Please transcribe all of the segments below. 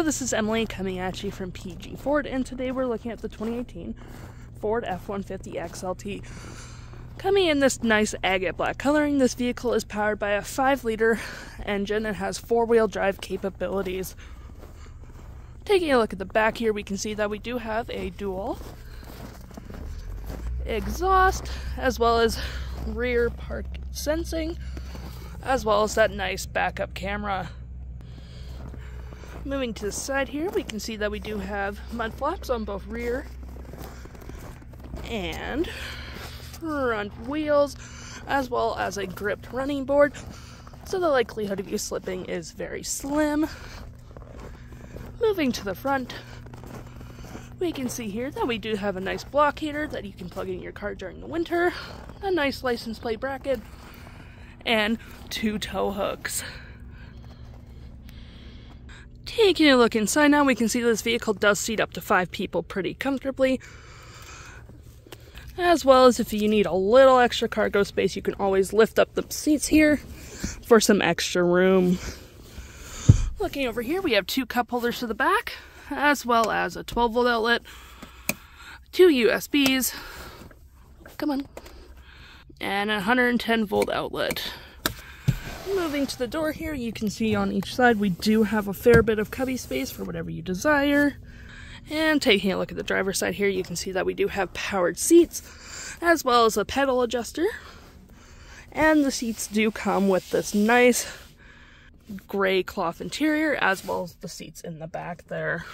Hello, this is Emily coming at you from PG Ford, and today we're looking at the 2018 Ford F-150 XLT. Coming in this nice agate black coloring, this vehicle is powered by a 5-liter engine and has 4-wheel drive capabilities. Taking a look at the back here, we can see that we do have a dual exhaust, as well as rear park sensing, as well as that nice backup camera. Moving to the side here, we can see that we do have mud flaps on both rear and front wheels, as well as a gripped running board, so the likelihood of you slipping is very slim. Moving to the front, we can see here that we do have a nice block heater that you can plug in your car during the winter, a nice license plate bracket, and 2 tow hooks. Taking a look inside now, we can see this vehicle does seat up to 5 people pretty comfortably. As well as if you need a little extra cargo space, you can always lift up the seats here for some extra room. Looking over here, we have 2 cup holders to the back, as well as a 12-volt outlet, 2 USBs, come on, and a 110-volt outlet. Moving to the door here, you can see on each side we do have a fair bit of cubby space for whatever you desire. And taking a look at the driver's side here, you can see that we do have powered seats, as well as a pedal adjuster. And the seats do come with this nice gray cloth interior, as well as the seats in the back there.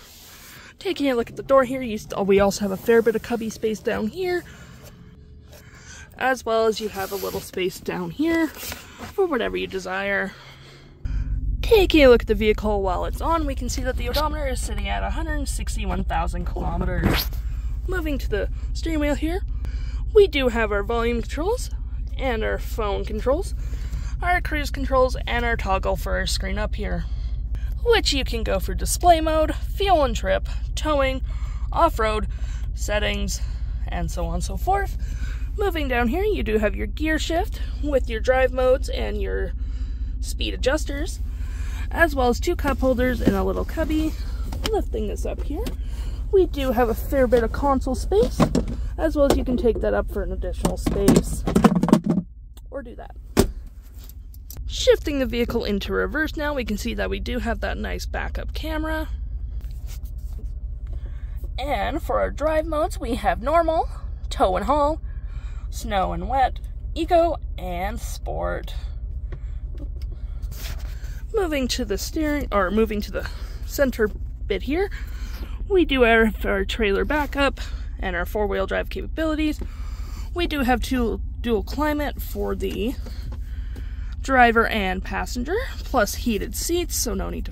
Taking a look at the door here, we also have a fair bit of cubby space down here, as well as you have a little space down here for whatever you desire. Taking a look at the vehicle while it's on, we can see that the odometer is sitting at 161,000 kilometers. Moving to the steering wheel here, we do have our volume controls and our phone controls, our cruise controls, and our toggle for our screen up here, which you can go for display mode, fuel and trip, towing, off-road, settings, and so on and so forth. Moving down here, you do have your gear shift with your drive modes and your speed adjusters, as well as 2 cup holders and a little cubby. Lifting this up here, we do have a fair bit of console space, as well as you can take that up for an additional space, or do that. Shifting the vehicle into reverse now, we can see that we do have that nice backup camera. And for our drive modes, we have normal, tow and haul, snow and wet, eco, and sport. Moving to the center bit here, we do have our trailer backup and our 4-wheel drive capabilities. We do have dual climate for the driver and passenger, plus heated seats, so no need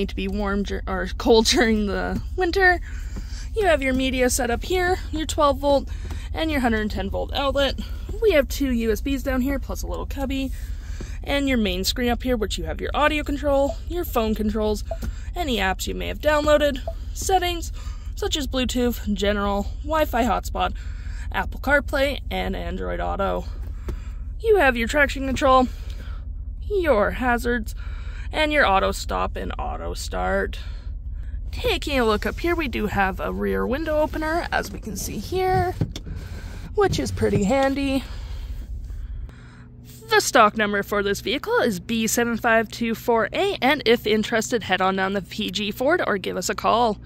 to be warm or cold during the winter. You have your media set up here, your 12-volt and your 110-volt outlet. We have 2 USBs down here, plus a little cubby, and your main screen up here, which you have your audio control, your phone controls, any apps you may have downloaded, settings such as Bluetooth, general, Wi-Fi hotspot, Apple CarPlay, and Android Auto. You have your traction control, your hazards, and your auto stop and auto start. Taking a look up here, we do have a rear window opener, as we can see here, which is pretty handy. The stock number for this vehicle is B7524A, and if interested, head on down to PG Ford or give us a call.